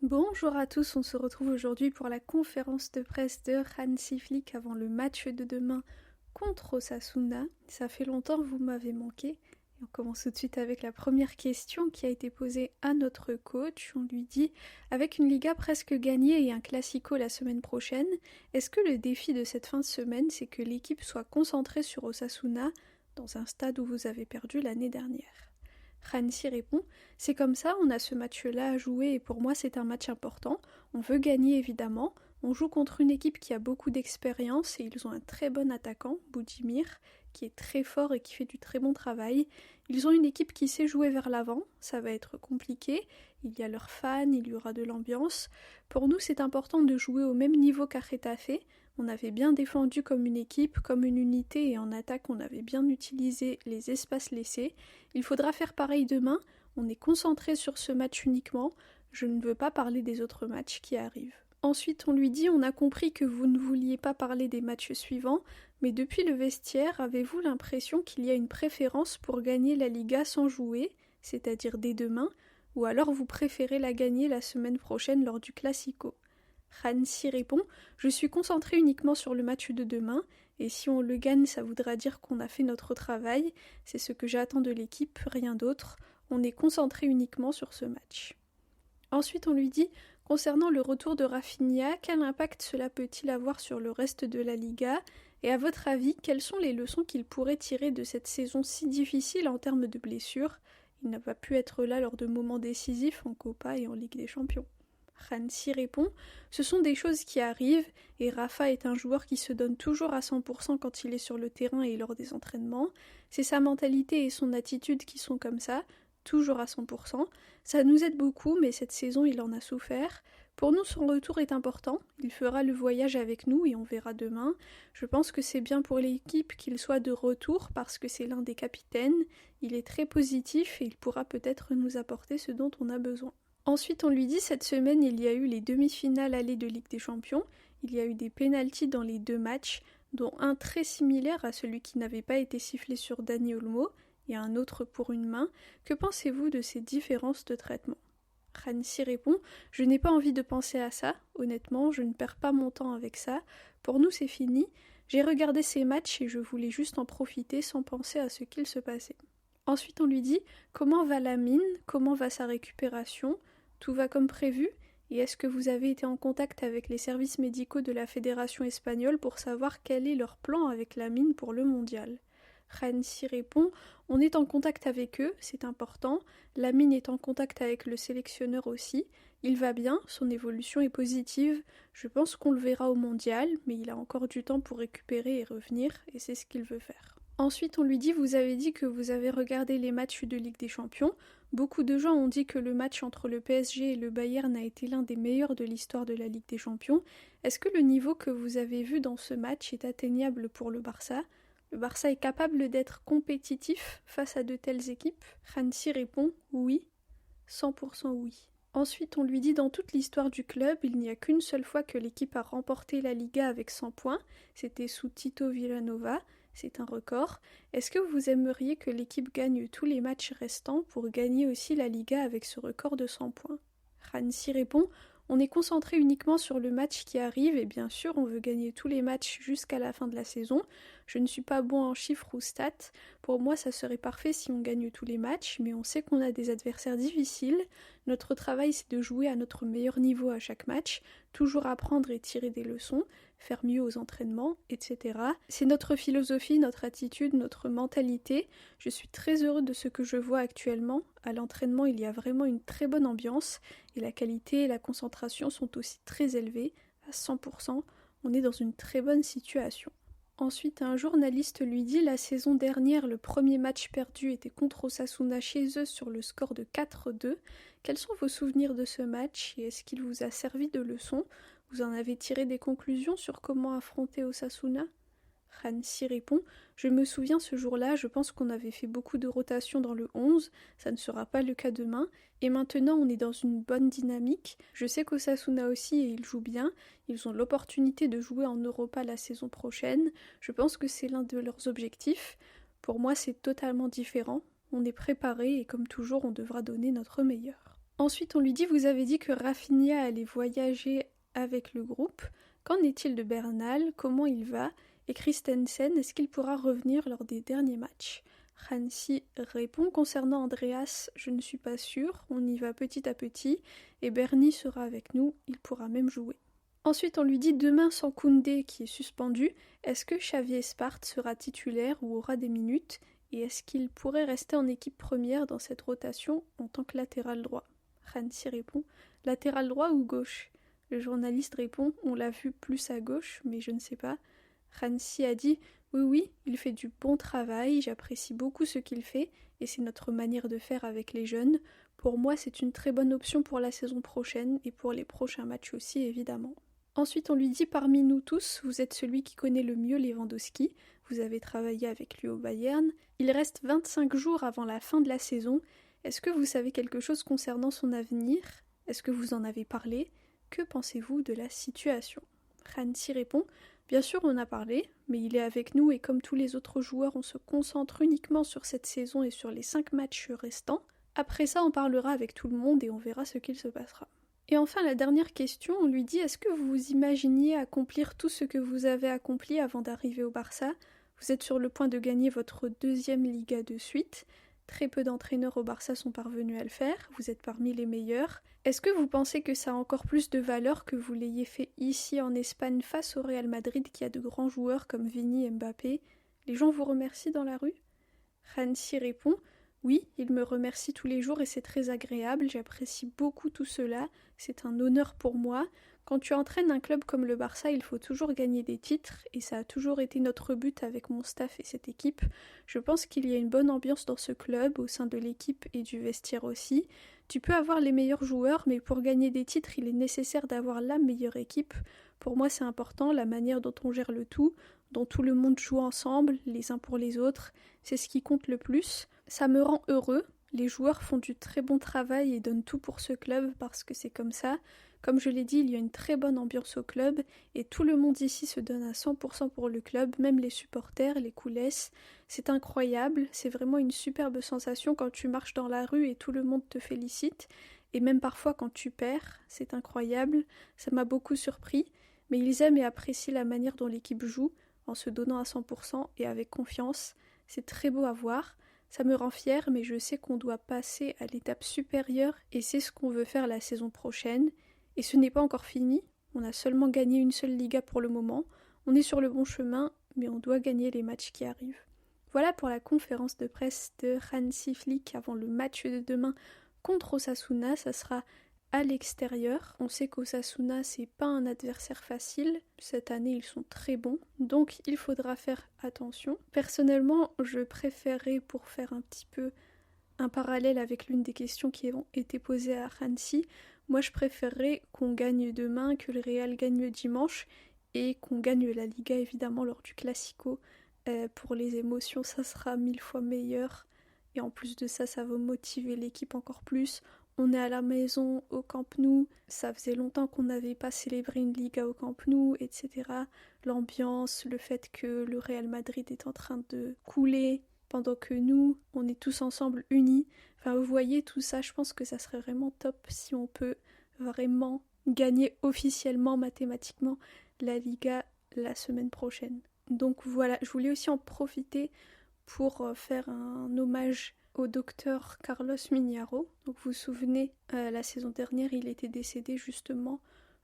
Bonjour à tous, on se retrouve aujourd'hui pour la conférence de presse de Hansi Flick avant le match de demain contre Osasuna. Ça fait longtemps que vous m'avez manqué. Et on commence tout de suite avec la première question qui a été posée à notre coach. On lui dit, avec une Liga presque gagnée et un Classico la semaine prochaine, est-ce que le défi de cette fin de semaine, c'est que l'équipe soit concentrée sur Osasuna dans un stade où vous avez perdu l'année dernière ? Hansi répond, c'est comme ça, on a ce match-là à jouer et pour moi c'est un match important. On veut gagner évidemment. On joue contre une équipe qui a beaucoup d'expérience et ils ont un très bon attaquant, Budimir, qui est très fort et qui fait du très bon travail. Ils ont une équipe qui sait jouer vers l'avant, ça va être compliqué. Il y a leurs fans, il y aura de l'ambiance. Pour nous c'est important de jouer au même niveau qu'à Getafe. On avait bien défendu comme une équipe, comme une unité et en attaque on avait bien utilisé les espaces laissés. Il faudra faire pareil demain, on est concentré sur ce match uniquement, je ne veux pas parler des autres matchs qui arrivent. Ensuite on lui dit on a compris que vous ne vouliez pas parler des matchs suivants, mais depuis le vestiaire, avez-vous l'impression qu'il y a une préférence pour gagner la Liga sans jouer, c'est-à-dire dès demain, ou alors vous préférez la gagner la semaine prochaine lors du Classico ? Hansi répond « Je suis concentré uniquement sur le match de demain, et si on le gagne, ça voudra dire qu'on a fait notre travail, c'est ce que j'attends de l'équipe, rien d'autre, on est concentré uniquement sur ce match. » Ensuite on lui dit « Concernant le retour de Rafinha, quel impact cela peut-il avoir sur le reste de la Liga, et à votre avis, quelles sont les leçons qu'il pourrait tirer de cette saison si difficile en termes de blessures ? Il n'a pas pu être là lors de moments décisifs en Copa et en Ligue des Champions. » Hansi répond « Ce sont des choses qui arrivent et Rafa est un joueur qui se donne toujours à 100% quand il est sur le terrain et lors des entraînements. C'est sa mentalité et son attitude qui sont comme ça, toujours à 100%. Ça nous aide beaucoup mais cette saison il en a souffert. Pour nous son retour est important, il fera le voyage avec nous et on verra demain. Je pense que c'est bien pour l'équipe qu'il soit de retour parce que c'est l'un des capitaines. Il est très positif et il pourra peut-être nous apporter ce dont on a besoin. » Ensuite, on lui dit cette semaine, il y a eu les demi-finales allées de Ligue des Champions. Il y a eu des pénaltys dans les deux matchs, dont un très similaire à celui qui n'avait pas été sifflé sur Dani Olmo et un autre pour une main. Que pensez-vous de ces différences de traitement ? Hansi répond « Je n'ai pas envie de penser à ça. Honnêtement, je ne perds pas mon temps avec ça. Pour nous, c'est fini. J'ai regardé ces matchs et je voulais juste en profiter sans penser à ce qu'il se passait. » Ensuite, on lui dit « Comment va Lamine ? Comment va sa récupération ? Tout va comme prévu ? Et est-ce que vous avez été en contact avec les services médicaux de la Fédération espagnole pour savoir quel est leur plan avec Lamine pour le mondial ?» Hansi répond « On est en contact avec eux, c'est important. Lamine est en contact avec le sélectionneur aussi. Il va bien, son évolution est positive. Je pense qu'on le verra au mondial, mais il a encore du temps pour récupérer et revenir, et c'est ce qu'il veut faire. » Ensuite, on lui dit « Vous avez dit que vous avez regardé les matchs de Ligue des Champions. Beaucoup de gens ont dit que le match entre le PSG et le Bayern a été l'un des meilleurs de l'histoire de la Ligue des Champions. Est-ce que le niveau que vous avez vu dans ce match est atteignable pour le Barça ? Le Barça est capable d'être compétitif face à de telles équipes ?» Hansi répond « Oui, 100% oui. » Ensuite, on lui dit « Dans toute l'histoire du club, il n'y a qu'une seule fois que l'équipe a remporté la Liga avec 100 points. C'était sous Tito Vilanova. C'est un record. Est-ce que vous aimeriez que l'équipe gagne tous les matchs restants pour gagner aussi la Liga avec ce record de 100 points ? » Hansi répond « On est concentré uniquement sur le match qui arrive et bien sûr on veut gagner tous les matchs jusqu'à la fin de la saison. Je ne suis pas bon en chiffres ou stats. Pour moi ça serait parfait si on gagne tous les matchs, mais on sait qu'on a des adversaires difficiles. Notre travail c'est de jouer à notre meilleur niveau à chaque match, toujours apprendre et tirer des leçons, faire mieux aux entraînements, etc. C'est notre philosophie, notre attitude, notre mentalité. Je suis très heureux de ce que je vois actuellement. À l'entraînement, il y a vraiment une très bonne ambiance et la qualité et la concentration sont aussi très élevées, à 100%. On est dans une très bonne situation. Ensuite, un journaliste lui dit « La saison dernière, le premier match perdu était contre Osasuna chez eux sur le score de 4-2. Quels sont vos souvenirs de ce match et est-ce qu'il vous a servi de leçon ? Vous en avez tiré des conclusions sur comment affronter Osasuna ?» Hansi répond « Je me souviens ce jour-là, je pense qu'on avait fait beaucoup de rotations dans le 11, ça ne sera pas le cas demain, et maintenant on est dans une bonne dynamique. Je sais qu'Osasuna aussi et ils jouent bien, ils ont l'opportunité de jouer en Europa la saison prochaine, je pense que c'est l'un de leurs objectifs. Pour moi c'est totalement différent, on est préparé et comme toujours on devra donner notre meilleur. » Ensuite, on lui dit « Vous avez dit que Rafinha allait voyager avec le groupe. Qu'en est-il de Bernal? Comment il va? Et Christensen, est-ce qu'il pourra revenir lors des derniers matchs ?» Hansi répond « Concernant Andreas, je ne suis pas sûre, on y va petit à petit, et Bernie sera avec nous, il pourra même jouer. » Ensuite, on lui dit « Demain sans Koundé qui est suspendu, est-ce que Xavier Spart sera titulaire ou aura des minutes? Et est-ce qu'il pourrait rester en équipe première dans cette rotation en tant que latéral droit ?» Hansi répond « Latéral droit ou gauche ?» Le journaliste répond « On l'a vu plus à gauche, mais je ne sais pas. » Hansi a dit « Oui, il fait du bon travail, j'apprécie beaucoup ce qu'il fait, et c'est notre manière de faire avec les jeunes. Pour moi, c'est une très bonne option pour la saison prochaine, et pour les prochains matchs aussi, évidemment. » Ensuite, on lui dit « Parmi nous tous, vous êtes celui qui connaît le mieux Lewandowski, vous avez travaillé avec lui au Bayern, il reste 25 jours avant la fin de la saison. Est-ce que vous savez quelque chose concernant son avenir? Est-ce que vous en avez parlé? Que pensez-vous de la situation ?» Hansi répond « Bien sûr, on a parlé, mais il est avec nous et comme tous les autres joueurs, on se concentre uniquement sur cette saison et sur les 5 matchs restants. Après ça, on parlera avec tout le monde et on verra ce qu'il se passera. » Et enfin, la dernière question, on lui dit « Est-ce que vous vous imaginiez accomplir tout ce que vous avez accompli avant d'arriver au Barça? Vous êtes sur le point de gagner votre 2e Liga de suite. Très peu d'entraîneurs au Barça sont parvenus à le faire, vous êtes parmi les meilleurs. Est-ce que vous pensez que ça a encore plus de valeur que vous l'ayez fait ici en Espagne face au Real Madrid qui a de grands joueurs comme Vini et Mbappé? Les gens vous remercient dans la rue ?» Hansi répond « Oui, ils me remercient tous les jours et c'est très agréable, j'apprécie beaucoup tout cela, c'est un honneur pour moi. Quand tu entraînes un club comme le Barça, il faut toujours gagner des titres, et ça a toujours été notre but avec mon staff et cette équipe. Je pense qu'il y a une bonne ambiance dans ce club, au sein de l'équipe et du vestiaire aussi. Tu peux avoir les meilleurs joueurs, mais pour gagner des titres, il est nécessaire d'avoir la meilleure équipe. Pour moi, c'est important, la manière dont on gère le tout, dont tout le monde joue ensemble, les uns pour les autres. C'est ce qui compte le plus. Ça me rend heureux. Les joueurs font du très bon travail et donnent tout pour ce club parce que c'est comme ça. Comme je l'ai dit, il y a une très bonne ambiance au club et tout le monde ici se donne à 100% pour le club, même les supporters, les coulisses. C'est incroyable, c'est vraiment une superbe sensation quand tu marches dans la rue et tout le monde te félicite. Et même parfois quand tu perds, c'est incroyable, ça m'a beaucoup surpris. Mais ils aiment et apprécient la manière dont l'équipe joue, en se donnant à 100% et avec confiance. C'est très beau à voir. Ça me rend fière, mais je sais qu'on doit passer à l'étape supérieure et c'est ce qu'on veut faire la saison prochaine. Et ce n'est pas encore fini, on a seulement gagné une seule Liga pour le moment, on est sur le bon chemin, mais on doit gagner les matchs qui arrivent. Voilà pour la conférence de presse de Hansi Flick avant le match de demain contre Osasuna, ça sera à l'extérieur. On sait qu'Osasuna c'est pas un adversaire facile, cette année ils sont très bons, donc il faudra faire attention. Personnellement, je préférerais, pour faire un petit peu un parallèle avec l'une des questions qui ont été posées à Hansi, moi je préférerais qu'on gagne demain, que le Real gagne le dimanche et qu'on gagne la Liga évidemment lors du Classico. Pour les émotions, ça sera 1000 fois meilleur et en plus de ça, ça va motiver l'équipe encore plus. On est à la maison au Camp Nou, ça faisait longtemps qu'on n'avait pas célébré une Liga au Camp Nou, etc. L'ambiance, le fait que le Real Madrid est en train de couler pendant que nous, on est tous ensemble unis. Enfin, vous voyez, tout ça, je pense que ça serait vraiment top si on peut vraiment gagner officiellement, mathématiquement, la Liga la semaine prochaine. Donc voilà, je voulais aussi en profiter pour faire un hommage au docteur Carlos Mignaro. Donc vous vous souvenez, la saison dernière, il était décédé justement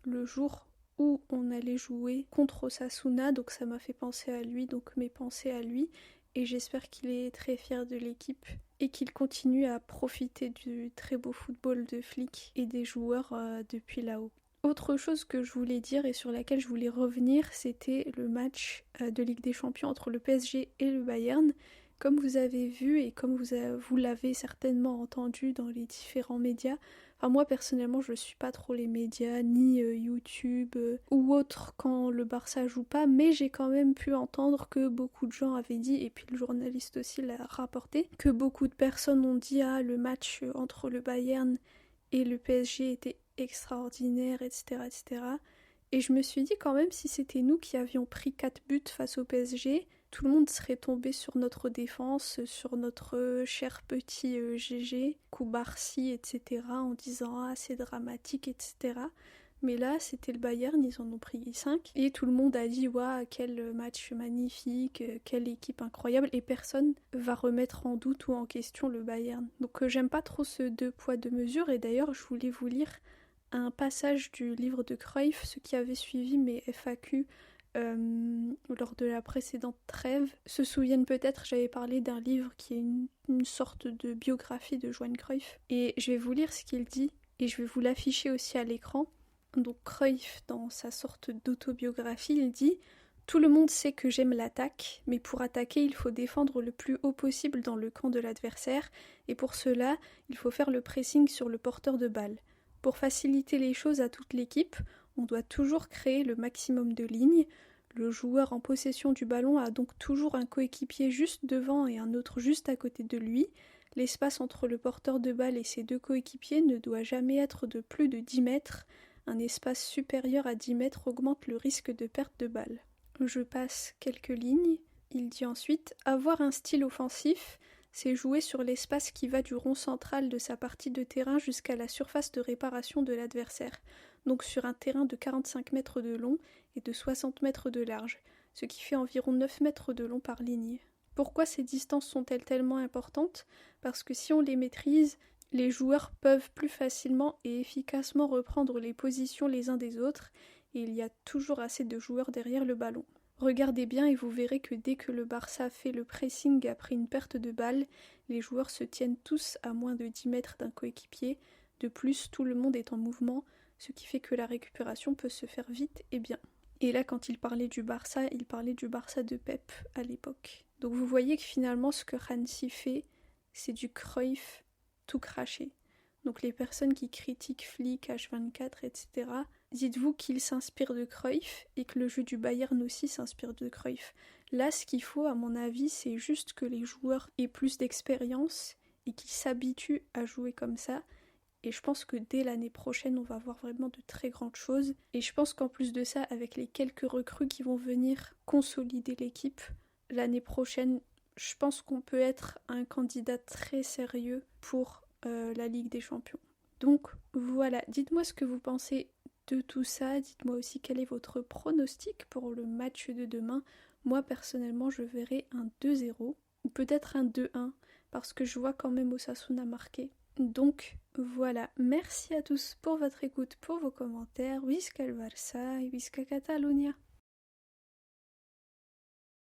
le jour où on allait jouer contre Osasuna, donc ça m'a fait penser à lui, donc mes pensées à lui. Et j'espère qu'il est très fier de l'équipe et qu'il continue à profiter du très beau football de Flick et des joueurs depuis là-haut. Autre chose que je voulais dire et sur laquelle je voulais revenir, c'était le match de Ligue des Champions entre le PSG et le Bayern. Comme vous avez vu et comme vous l'avez certainement entendu dans les différents médias, enfin moi personnellement je suis pas trop les médias, ni YouTube ou autre quand le Barça joue pas, mais j'ai quand même pu entendre que beaucoup de gens avaient dit, et puis le journaliste aussi l'a rapporté, que beaucoup de personnes ont dit le match entre le Bayern et le PSG était extraordinaire, etc., etc. Et je me suis dit quand même si c'était nous qui avions pris 4 buts face au PSG, tout le monde serait tombé sur notre défense, sur notre cher petit GG, Koubarsi, etc., en disant « Ah, c'est dramatique, etc. » Mais là, c'était le Bayern, ils en ont pris 5. Et tout le monde a dit « Waouh, quel match magnifique, quelle équipe incroyable !» Et personne va remettre en doute ou en question le Bayern. Donc j'aime pas trop ce deux poids, deux mesures. Et d'ailleurs, je voulais vous lire un passage du livre de Cruyff, ceux qui avaient suivi mes FAQ lors de la précédente trêve se souviennent peut-être, j'avais parlé d'un livre qui est une sorte de biographie de Johan Cruyff. Et je vais vous lire ce qu'il dit, et je vais vous l'afficher aussi à l'écran. Donc Cruyff, dans sa sorte d'autobiographie, il dit « Tout le monde sait que j'aime l'attaque, mais pour attaquer, il faut défendre le plus haut possible dans le camp de l'adversaire, et pour cela, il faut faire le pressing sur le porteur de balle. Pour faciliter les choses à toute l'équipe, on doit toujours créer le maximum de lignes. Le joueur en possession du ballon a donc toujours un coéquipier juste devant et un autre juste à côté de lui. L'espace entre le porteur de balle et ses deux coéquipiers ne doit jamais être de plus de 10 mètres. Un espace supérieur à 10 mètres augmente le risque de perte de balle. » Je passe quelques lignes. Il dit ensuite « Avoir un style offensif, c'est jouer sur l'espace qui va du rond central de sa partie de terrain jusqu'à la surface de réparation de l'adversaire, donc sur un terrain de 45 mètres de long et de 60 mètres de large, ce qui fait environ 9 mètres de long par ligne. Pourquoi ces distances sont-elles tellement importantes ? Parce que si on les maîtrise, les joueurs peuvent plus facilement et efficacement reprendre les positions les uns des autres, et il y a toujours assez de joueurs derrière le ballon. Regardez bien et vous verrez que dès que le Barça fait le pressing après une perte de balle, les joueurs se tiennent tous à moins de 10 mètres d'un coéquipier. De plus, tout le monde est en mouvement, ce qui fait que la récupération peut se faire vite et bien. Et là, quand il parlait du Barça de Pep à l'époque. Donc vous voyez que finalement, ce que Hansi fait, c'est du Cruyff tout craché. Donc les personnes qui critiquent Flick, H24, etc., dites-vous qu'il s'inspire de Cruyff et que le jeu du Bayern aussi s'inspire de Cruyff. Là, ce qu'il faut, à mon avis, c'est juste que les joueurs aient plus d'expérience et qu'ils s'habituent à jouer comme ça. Et je pense que dès l'année prochaine, on va voir vraiment de très grandes choses. Et je pense qu'en plus de ça, avec les quelques recrues qui vont venir consolider l'équipe, l'année prochaine, je pense qu'on peut être un candidat très sérieux pour la Ligue des Champions. Donc voilà, dites-moi ce que vous pensez de tout ça, dites-moi aussi quel est votre pronostic pour le match de demain. Moi personnellement je verrai un 2-0 ou peut-être un 2-1 parce que je vois quand même Osasuna marquer. Donc voilà, merci à tous pour votre écoute, pour vos commentaires. Visca el Barça et Visca Catalunya.